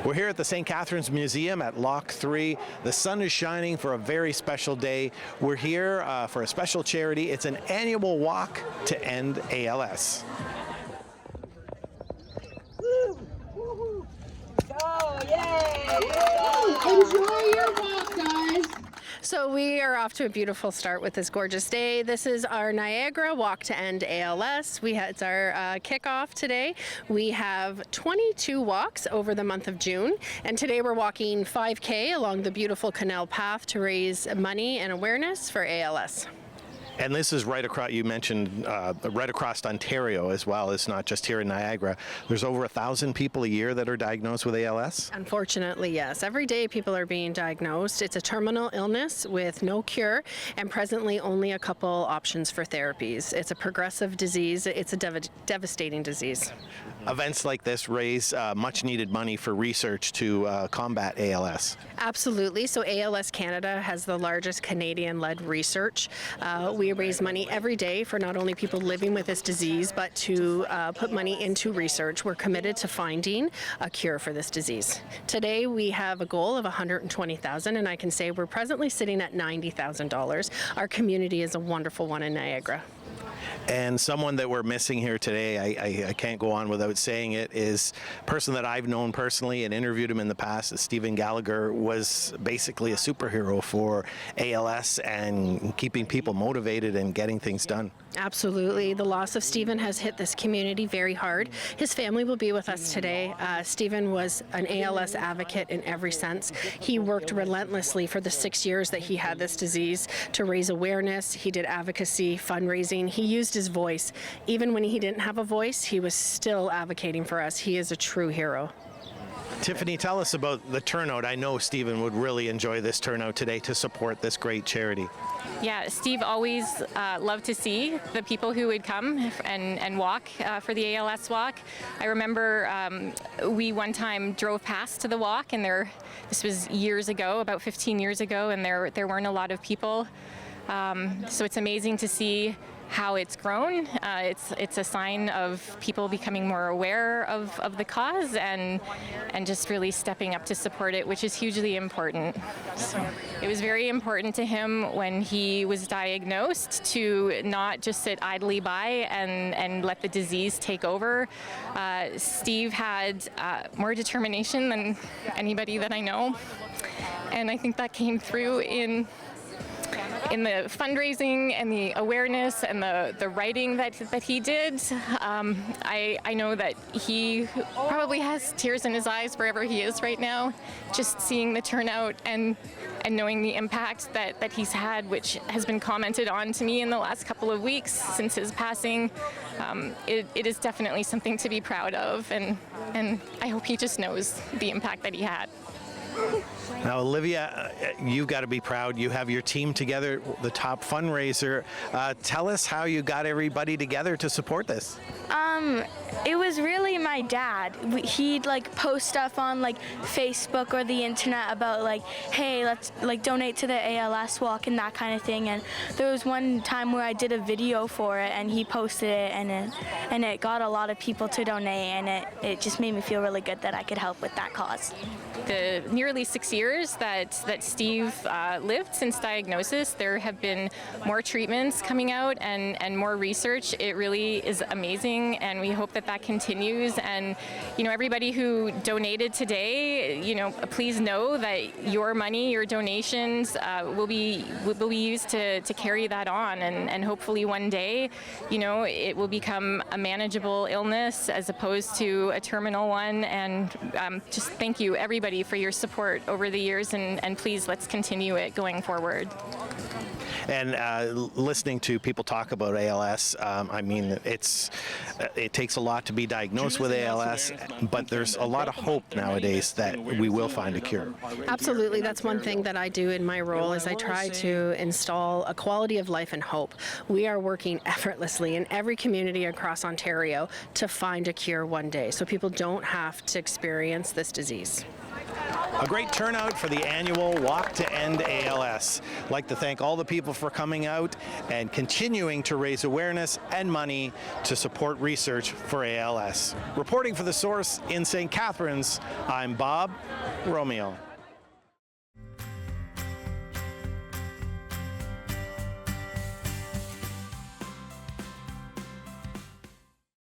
We're here at the St. Catharines Museum at Lock 3. The sun is shining for a very special day. We're here for a special charity. It's an annual walk to end ALS. Oh, yay! Enjoy your walk, guys. So we are off to a beautiful start with this gorgeous day. This is our Niagara Walk to End ALS. It's our kickoff today. We have 22 walks over the month of June, and today we're walking 5K along the beautiful canal path to raise money and awareness for ALS. And this is right across, you mentioned, right across Ontario as well. It's not just here in Niagara. There's over 1,000 people a year that are diagnosed with ALS? Unfortunately, yes. Every day people are being diagnosed. It's a terminal illness with no cure and presently only a couple options for therapies. It's a progressive disease. It's a devastating disease. Events like this raise much needed money for research to combat ALS. Absolutely. So ALS Canada has the largest Canadian-led research. We raise money every day for not only people living with this disease, but to put money into research. We're committed to finding a cure for this disease. Today we have a goal of $120,000, and I can say we're presently sitting at $90,000. Our community is a wonderful one in Niagara. And someone that we're missing here today, I can't go on without saying it, is a person that I've known personally and interviewed him in the past. Steven Gallagher was basically a superhero for ALS and keeping people motivated and getting things done. Absolutely. The loss of Steven has hit this community very hard. His family will be with us today. Steven was an ALS advocate in every sense. He worked relentlessly for the 6 years that he had this disease to raise awareness. He did advocacy, fundraising. He used his voice. Even when he didn't have a voice, he was still advocating for us. He is a true hero. Tiffany, tell us about the turnout. I know Steven would really enjoy this turnout today to support this great charity. Yeah, Steve always loved to see the people who would come and walk for the ALS walk. I remember we one time drove past to the walk, and this was years ago, about 15 years ago, and there weren't a lot of people. So it's amazing to see how it's grown. It's a sign of people becoming more aware of the cause and just really stepping up to support it, which is hugely important. So it was very important to him when he was diagnosed to not just sit idly by and let the disease take over. Steve had more determination than anybody that I know, and I think that came through in the fundraising and the awareness and the writing that he did. I know that he probably has tears in his eyes wherever he is right now, just seeing the turnout and knowing the impact that he's had, which has been commented on to me in the last couple of weeks since his passing. It is definitely something to be proud of, and I hope he just knows the impact that he had. Now, Olivia, you've got to be proud. You have your team together, the top fundraiser. Tell us how you got everybody together to support this. It was really my dad. He'd post stuff on Facebook or the internet about hey, let's donate to the ALS walk and that kind of thing. And there was one time where I did a video for it, and he posted it, and it got a lot of people to donate, and it just made me feel really good that I could help with that cause. The nearly 6 years that Steve lived since diagnosis, there have been more treatments coming out and more research. It really is amazing, and we hope that continues. And everybody who donated today, please know that your money, your donations will be used to carry that on, and hopefully one day it will become a manageable illness as opposed to a terminal one. And just thank you everybody for your support over the years, and please let's continue it going forward. And listening to people talk about ALS, I mean, it takes a lot to be diagnosed with ALS, but there's a lot of hope nowadays that we will find a cure. Absolutely. That's one thing that I do in my role is I try to install a quality of life and hope. We are working effortlessly in every community across Ontario to find a cure one day, so people don't have to experience this disease. A great turnout for the annual Walk to End ALS. I'd like to thank all the people for coming out and continuing to raise awareness and money to support research for ALS. Reporting for The Source in St. Catharines, I'm Bob Romeo.